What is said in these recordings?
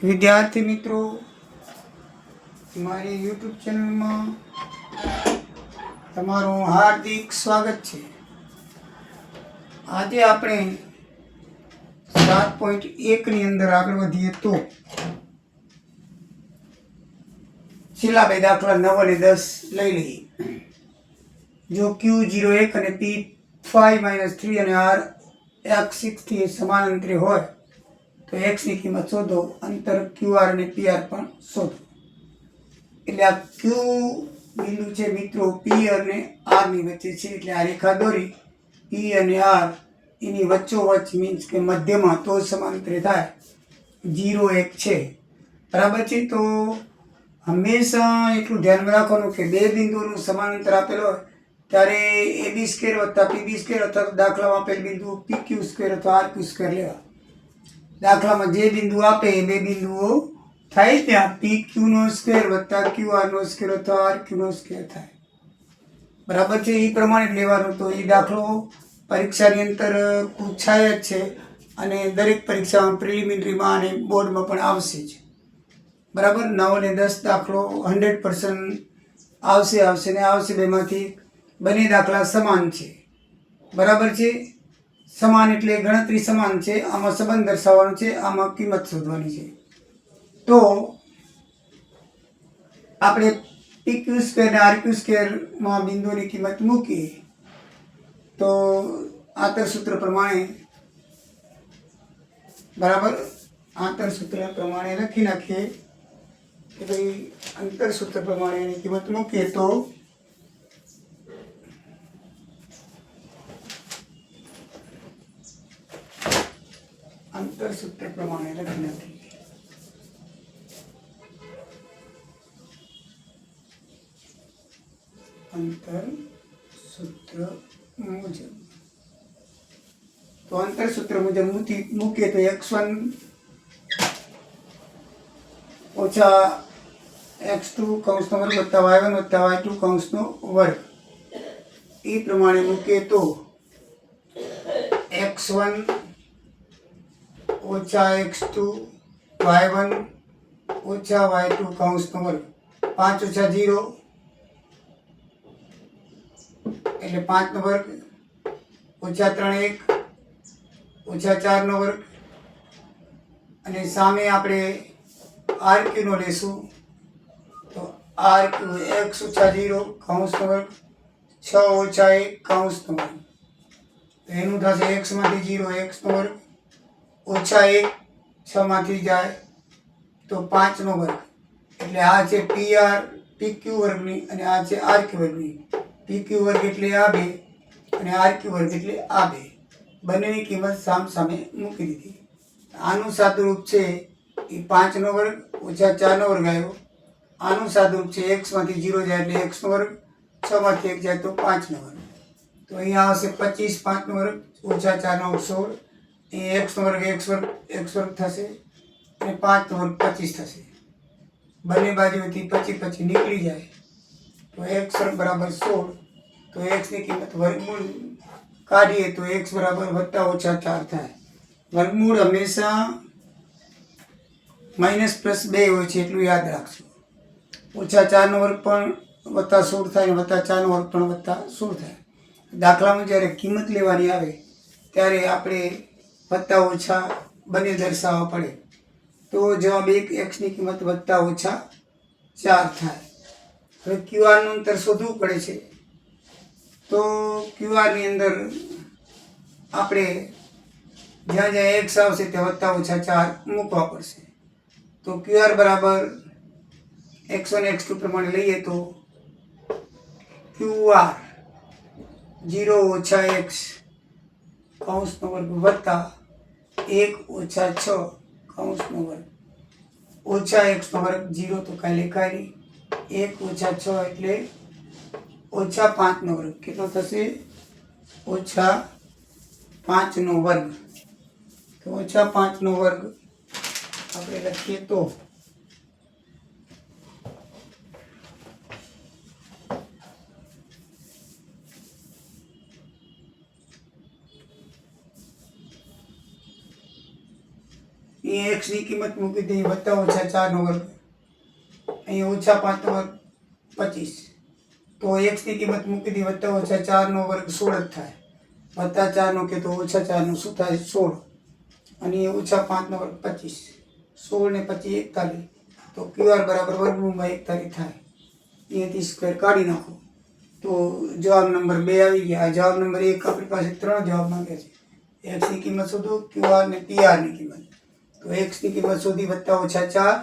વિદ્યાર્થી મિત્રો, મારી યુટ્યુબ ચેનલમાં તમારું હાર્દિક સ્વાગત છે. આજે આપણે 7.1 અંદર આગળ વધીએ તો છેલ્લા બે દાખલા 9 અને 10 લઈ લઈએ. જો Q01 અને P5-3 અને R x6 થી સમાન અંતરે હોય તો x ની કિંમત શોધો. અંતર QR અને PR પણ શોધો. એટલે આ Q બિંદુ છે મિત્રો, P અને R ની વચ્ચે છે. એટલે આ રેખા દોરી P અને R એની વચ્ચોવચ્ચ મીન્સ કે મધ્યમાં તો સમાંતરે થાય 0 1 છે. બરાબર છે. તો હંમેશા એટલું ધ્યાન રાખવાનું કે બે બિંદુનું સમાંતર આપેલો હોય ત્યારે AB² + PB² અથવા દાખલામાં આપેલ બિંદુ PQ² અથવા RQ² લેવા. દાખલામાં જે બિંદુ આપે એ બે બિંદુઓ થાય ત્યાં PQ² + QR² અથવા RQ² થાય. બરાબર છે. એ પ્રમાણે લેવાનું. તો એ દાખલો પરીક્ષાની અંદર પૂછાય જ છે અને દરેક પરીક્ષામાં પ્રિલિમિનરીમાં અને બોર્ડમાં પણ આવશે જ. બરાબર. 9 અને 10 દાખલો 100% આવશે ને આવશે. બેમાંથી બંને દાખલા સમાન છે. બરાબર છે. સમાન એટલે ગણતરી સમાન છે. આમાં સંબંધ દર્શાવવાનો છે, આમાં કિંમત શોધવાની છે. તો આપણે PQ² અને RQ² માં બિંદુની કિંમત મૂકીએ તો આંતરસૂત્ર પ્રમાણે બરાબર આંતરસૂત્ર પ્રમાણે લખી નાખીએ કે ભાઈ આંતરસૂત્ર પ્રમાણે એની કિંમત મૂકીએ તો આંતરસૂત્ર પ્રમાણે લખી નાખીએ. આંતરસૂત્ર મુજબ તો આંતરસૂત્ર મુજબ મૂકીએ તો x1 - x2 કૌંસનો વર્ગ + y1 + y2 કૌંસનો વર્ગ. એ પ્રમાણે મૂકીએ તો x1 - x2 y1 - y2 કૌંસનો વર્ગ. 5 - 0 એટલે 5 નો વર્ગ, -3 1 -4 નો વર્ગ. અને સામે આપણે RQ નો લેશું તો RQ x - 0 કૌંસનો વર્ગ 6 - 1 કૌંસનો વર્ગ. તો એનું થશે x માંથી 0 x નો વર્ગ -1 6 માંથી જાય તો 5 નો વર્ગ. એટલે આ છે PQ વર્ગની અને આ છે RQ વર્ગની. PQ વર્ગ એટલે આ બે અને RQ વર્ગ એટલે આ બે. બંનેની કિંમત સામે મૂકી દીધી. આનું સાદુરૂપ છે એ 5 નો વર્ગ -4 નો વર્ગ આવ્યો. આનું સાદુરૂપ છે x માંથી 0 જાય એટલે x નો વર્ગ, 6 માંથી 1 જાય તો 5 નો વર્ગ. તો અહીંયા આવશે 25 5 નો વર્ગ -4 નો વર્ગ 16. અહીં x નો વર્ગ x વર્ગ થશે અને 5 નો વર્ગ 25 થશે. બંને બાજુથી 25 નીકળી જાય તો x વર્ગ બરાબર 16. તો x ની કિંમત વર્ગમૂળ કાઢીએ તો x બરાબર +/- 4 થાય. વર્ગમૂળ હંમેશા -+2 હોય છે એટલું યાદ રાખજો. -4 નો વર્ગ પણ +16 થાય અને +4 નો વર્ગ પણ +16 થાય. દાખલામાં જ્યારે કિંમત લેવાની આવે ત્યારે આપણે +- બંને દર્શાવવા પડે. તો જવાબ 1 x ની કિંમત +/- 4 થાય. હવે QR નું અંતર શોધવું પડે છે. તો QR ની અંદર આપણે જ્યાં જ્યાં x આવશે ત્યાં +/- 4 મૂકવા પડશે. તો QR બરાબર x1 x2 પ્રમાણે લઈએ તો QR 0 - x કૌંસનો વર્ગ +1 - 6 કૌંસનો વર્ગ -x નો વર્ગ 0 તો કાંઈ લેખાય નહીં. 1 - 6 એટલે -5 નો વર્ગ. કેટલો થશે? -5 નો વર્ગ. તો -5 નો વર્ગ આપણે લખીએ તો અહીંયા એક્સની કિંમત મૂકી દઈએ વત્તા ઓછા 4નો વર્ગ, અહીંયા ઓછા 5નો વર્ગ 25, તો એક્સની કિંમત મૂકી દઈએ વત્તા ઓછા 4નો વર્ગ 16 જ થાય, વત્તા 4નો કે તો ઓછા 4નો શું થાય 16, અને ઓછા 5નો વર્ગ 25, 16 ને 25 41, તો QR બરાબર વર્ગમૂળમાં 41 થાય. અહીંયાથી સ્ક્વેર કાઢી નાખો તો જવાબ નંબર 2 આવી ગયા. જવાબ નંબર 1 આપણી પાસે 3 જવાબ માંગ્યા છે. એક્સની કિંમત શોધો, QR ને PRની કિંમત. તો એક્સની કિંમત શોધી વત્તા ઓછા 4,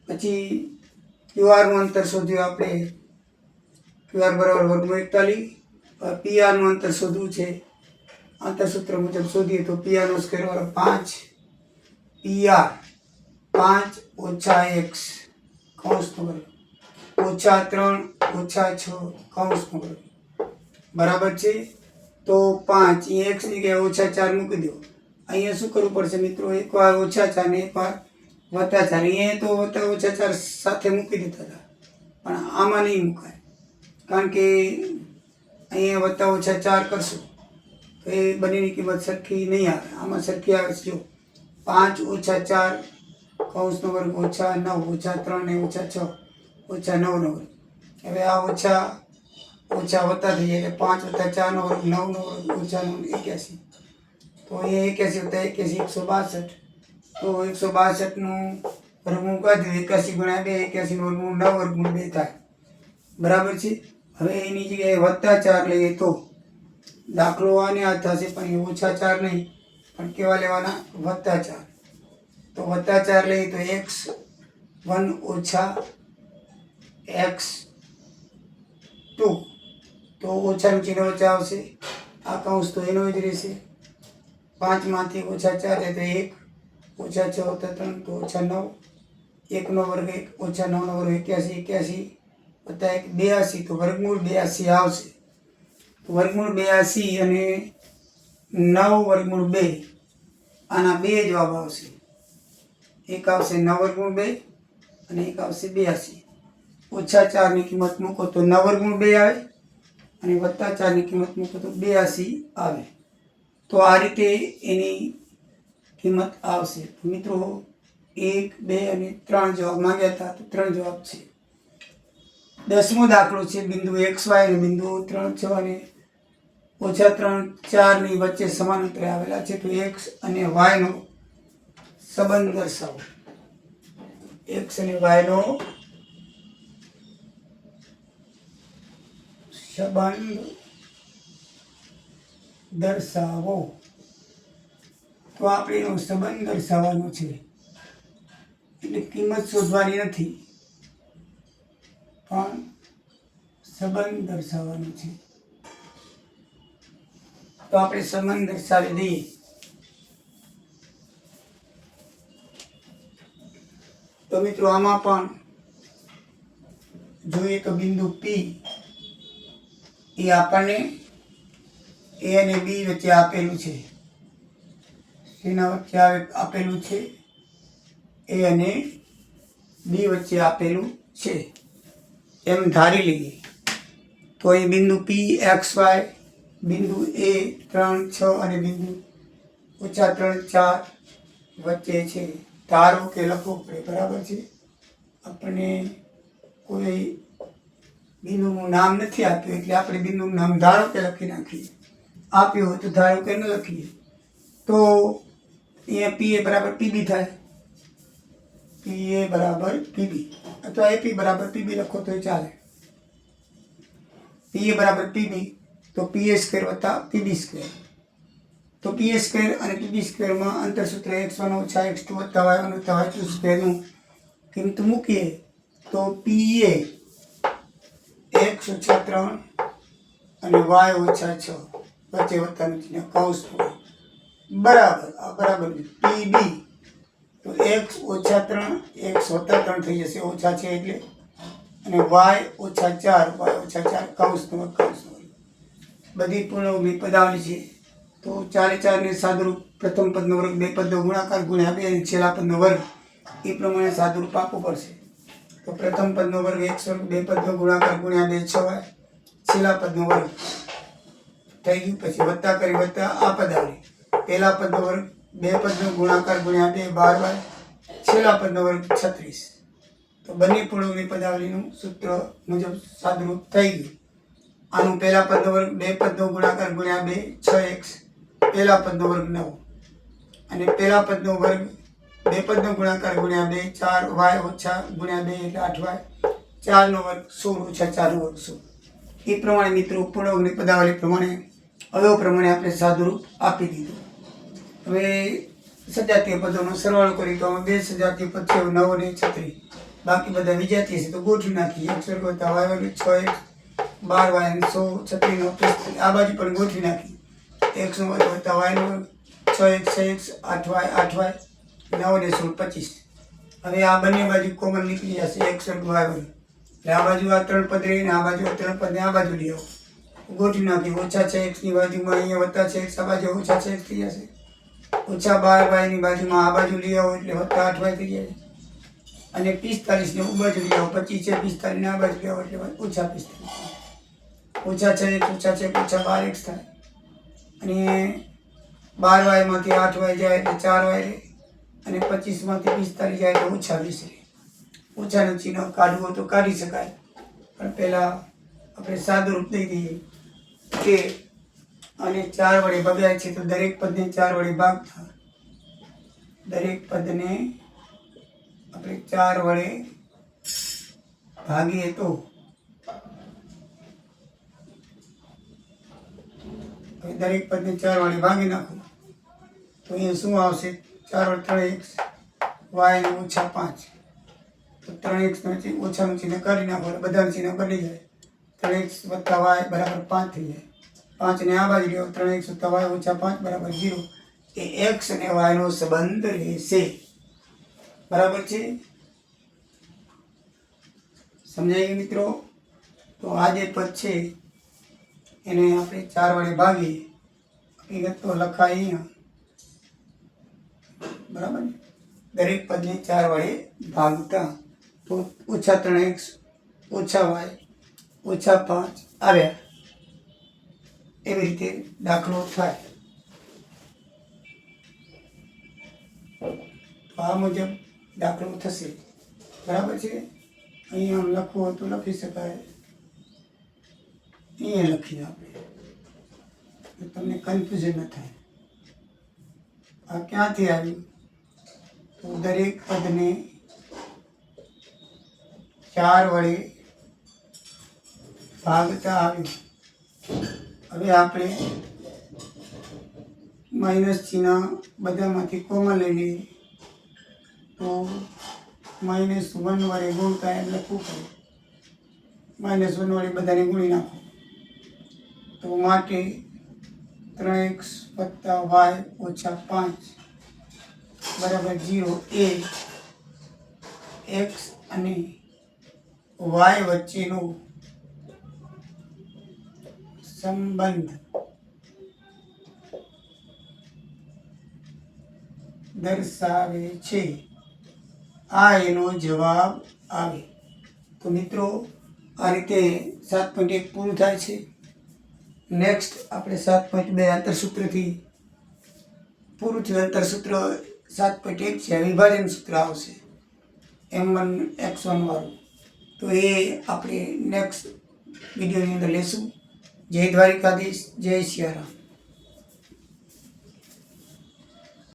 પછી QRનું અંતર શોધ્યું આપણે, QR બરાબર વર્ગમૂળ 41, PRનું અંતર શોધવું છે આંતરસૂત્ર મુજબ શોધીએ તો PRનો સ્ક્વેર બરાબર 5, PR 5 ઓછા x કૌંસનો વર્ગ ઓછા 3 ઓછા 6 કૌંસનો વર્ગ બરાબર છે. તો 5 એ x ની જગ્યાએ ઓછા 4 મૂકી દો. અહીંયા શું કરવું પડશે મિત્રો, એકવાર ઓછા 4 ને એકવાર વત્તા 4. અહીંયા તો વત્તા ઓછા 4 સાથે મૂકી દેતા હતા, પણ આમાં નહીં મુકાય, કારણ કે અહીંયા વત્તા ઓછા 4 કરશો તો એ બંનેની કિંમત સરખી નહીં આવે. આમાં સરખી આવે છે. જો 5 ઓછા 4 કૌંસનો વર્ગ ઓછા 9 ઓછા 3 ને ઓછા 6 ઓછા 9નો વર્ગ. હવે આ ઓછા ઓછા વત્તા થઈ જાય એટલે 5 વત્તા 4નો વર્ગ 9નો વર્ગ ઓછા 9 81. તો એ 81 વત્તા 81 162. તો 162નું વર્ગમૂળ કાઢ્યું, 81 ગુણ્યા 2 81 વર્ગમૂળ 9 વર્ગમૂળ 2 થાય, બરાબર છે. હવે એની જગ્યાએ વત્તા 4 લઈએ તો દાખલો આને આ થશે, પણ એ ઓછા 4 નહીં, પણ કેવા લેવાના વત્તા 4. તો વત્તા 4 લઈએ તો x1 ઓછા x2, તો ઓછાનું ચિહ્ન વચ્ચે આવશે, આ કૌંસ તો એનો જ રહેશે. 5 માંથી ઓછા 4 જાય તો 1, ઓછા 6 વત્તા 3 તો ઓછા 9, 1નો વર્ગ 1 ઓછા 9નો વર્ગ 81, 81 વત્તા 1 82, તો વર્ગમૂળ 82 આવશે. વર્ગમૂળ 82 અને 9 વર્ગમૂળ 2, આના 2 જવાબ આવશે. એક આવશે 9 વર્ગમૂળ 2 અને એક આવશે 82. ઓછા 4ની કિંમત મૂકો તો 9 વર્ગમૂળ 2 આવે, અને વત્તા 4ની કિંમત મૂકો તો 82 આવે. તો આ રીતે એની કિંમત આવશે. મિત્રો 1, 2 અને 3 જવાબ માંગ્યા હતા, તો 3 જવાબ છે. 10મો દાખલો છે. બિંદુ XY અને બિંદુ 3, 6 અને ઓછા 3, 4 ની વચ્ચે સમાન અંતરે આવેલા છે. તો x અને y નો સંબંધ દર્શાવો. x અને y નો સંબંધ દર્શાવો. તો આપણે એનો સંબંધ દર્શાવવાનો છે, એટલે કિંમત શોધવાની નથી, પણ સંબંધ દર્શાવવાનો છે. તો આપણે સંબંધ દર્શાવી દઈએ. તો મિત્રો આમાં પણ જોઈએ તો બિંદુ P એ આપણને A અને B વચ્ચે આપેલું છે. તેના વચ્ચે આપેલું છે, A અને B વચ્ચે આપેલું છે એમ ધારી લઈએ. તો એ બિંદુ P XY, બિંદુ A 3, 6 અને બિંદુ ઓછા 3, 4 વચ્ચે છે. ધારો કે લખવું પડે, બરાબર છે. આપણને કોઈ બિંદુનું નામ નથી આપ્યું, એટલે આપણે બિંદુનું નામ ધારો કે લખી નાખીએ. આપ્યું હોય તો ધારો કે ન લખીએ. તો અહીંયા PA બરાબર PB થાય, PA બરાબર PB, અથવા AP બરાબર PB લખો તો ચાલે. PA બરાબર PB, તો PA સ્ક્વેર વત્તા PB સ્ક્વેર. તો PA સ્ક્વેર અને PB સ્ક્વેરમાં અંતરસૂત્ર x1 ઓછા x2 વત્તા y1 વત્તા y2 સ્ક્વેરનું કિંમત મૂકીએ તો PA x ઓછા 3 અને y ઓછા 6 વચ્ચે વત્તાનું ચિહ્ન કૌંસ બરાબર. આ બરાબર PB, તો x ઓછા 3 x વત્તા 3 થઈ જશે, ઓછા છે એટલે, અને y ઓછા 4 y ઓછા 4 કૌંસનો બધી પૂર્ણ પદાવલી છે. તો 4 એ 4 ને સાદુરૂપ, પ્રથમ પદનો વર્ગ 2 પદનો ગુણાકાર ગુણ્યા 2 અને છેલ્લા પદનો વર્ગ, એ પ્રમાણે સાદુરૂપ આપવું પડશે. તો પ્રથમ પદનો વર્ગ x વર્ગ, 2 પદનો ગુણાકાર ગુણ્યા 2 6y, છેલ્લા પદનો વર્ગ થઈ ગયું. પછી વત્તા કરી વત્તા આ પદાવલી, પહેલા પદનો વર્ગ બે પદનો ગુણાકાર ગુણ્યા 2 12y, છેલ્લા પદનો વર્ગ 36. તો બંને પૂર્ણાંકની પદાવલીનું સૂત્ર મુજબ સાદુરૂપ થઈ ગયું. આનું પહેલા પદનો વર્ગ બે પદનો ગુણાકાર ગુણ્યા 2 6x, પહેલા પદનો વર્ગ 9, અને પહેલા પદનો વર્ગ બે પદનો ગુણાકાર ગુણ્યા 2 4y ઓછા ગુણ્યા 2 એટલે 8y, 4 નો વર્ગ 16 ઓછા 4 નો વર્ગ 16. એ પ્રમાણે મિત્રો પૂર્ણાંકની પદાવલી પ્રમાણે અવયવ પ્રમાણે આપણે સાદુરૂપ આપી દીધું. હવે સજાતીય પદોનો સરવાળો કરી તો આમાં બે સજાતીય પદ છે 9 અને 36. બાકી બધા વિજાતીય છે તો ગોઠવી નાખીએ. x વર્ગ વત્તા y વર્ગ 6x 12y અને 100 36 નો 45. આ બાજુ પણ ગોઠવી નાખીએ. x નો વર્ગ વત્તા y નો વર્ગ 6x 6x 8y 8y 9 અને 16 25. હવે આ બંને બાજુ કોમન નીકળી જશે x વર્ગ y વર્ગ. એટલે આ બાજુ આ 3 પદ રહીને આ બાજુ 3 પદને આ બાજુ લઈ આવો. ગોઠવી નાખીએ. ઓછા 6x ની બાજુમાં અહીંયા વત્તા 6x, આ બાજુ ઓછા 6x થઈ જશે. ઓછા 12y ની બાજુમાં આ બાજુ લઈ આવો એટલે વત્તા 8y થઈ જાય. અને 45 ને બાજુ લઈ આવો. 25 છે 45 ને આ બાજુ લઈ આવો એટલે ઓછા 45. ઓછા 6x ઓછા 6 ઓછા 12x થાય. અને 12y માંથી 8y જાય એટલે 4y રહે. અને 25 માંથી 45 જાય એટલે ઓછા 20 રહે. ઓછાનું ચિહ્ન કાઢવું તો કાઢી શકાય, પણ પહેલા આપણે સાદુરૂપ દઈ દઈએ કે અને 4 વડે ભગાય છે તો દરેક પદને 4 વડે ભાગતા દરેક પદને આપણે 4 વડે ભાગીએ તો હવે દરેક પદને 4 વડે ભાગી નાખો તો અહીંયા શું આવશે? 4 વડે 3x, y ને ઓછા 5. તો 3x નો ઓછાનું ચિહ્ન કાઢી નાખો એટલે બધાનું ચિહ્ન બદલી જાય. 3x વત્તા y બરાબર 5 થઈ જાય. 5 ને આ બાજુ લ્યો 3x વત્તા y ઓછા 5 બરાબર 0. એ x અને y નો સંબંધ રહેશે. બરાબર છે? સમજાય ગયું મિત્રો? તો આ જે પદ છે એને આપણે 4 વડે ભાગીએ. હકીકત તો લખાય અહીંયા. બરાબર ને? દરેક પદને 4 વડે ભાગતા તો ઓછા 3x ઓછા y ઓછા 5 આવ્યા. એવી રીતે દાખલો થાય. તો આ મુજબ દાખલો થશે. બરાબર છે? અહીંયા આમ લખવું હોય તો લખી શકાય. અહીંયા લખીએ આપણે, તમને કન્ફ્યુઝન ન થાય. આ ક્યાંથી આવ્યું? તો દરેક પદને 4 વડે ભાગતા આવ્યું. હવે આપણે માઇનસ ચિહ્ન બધામાંથી કોમન લઈ લઈએ તો -1 વડે ગુણતા એમ લખવું પડે. -1 વડે બધાને ગુણી નાખો તો માટે 3x વત્તા y ઓછા 5 બરાબર 0 એ x અને y વચ્ચેનો સંબંધ દર્શાવે છે. આ એનો જવાબ આવે. તો મિત્રો આ રીતે 7.1 પૂરું થાય છે. નેક્સ્ટ આપણે 7.2 આંતરસૂત્રથી પૂરું થયું. આંતરસૂત્ર 7.1 છે, વિભાજન સૂત્ર આવશે M1x1 વાળું. તો એ આપણે નેક્સ્ટ વિડીયોની અંદર લેશું. જય દ્વારિકાધીશ, જય સિયારામ.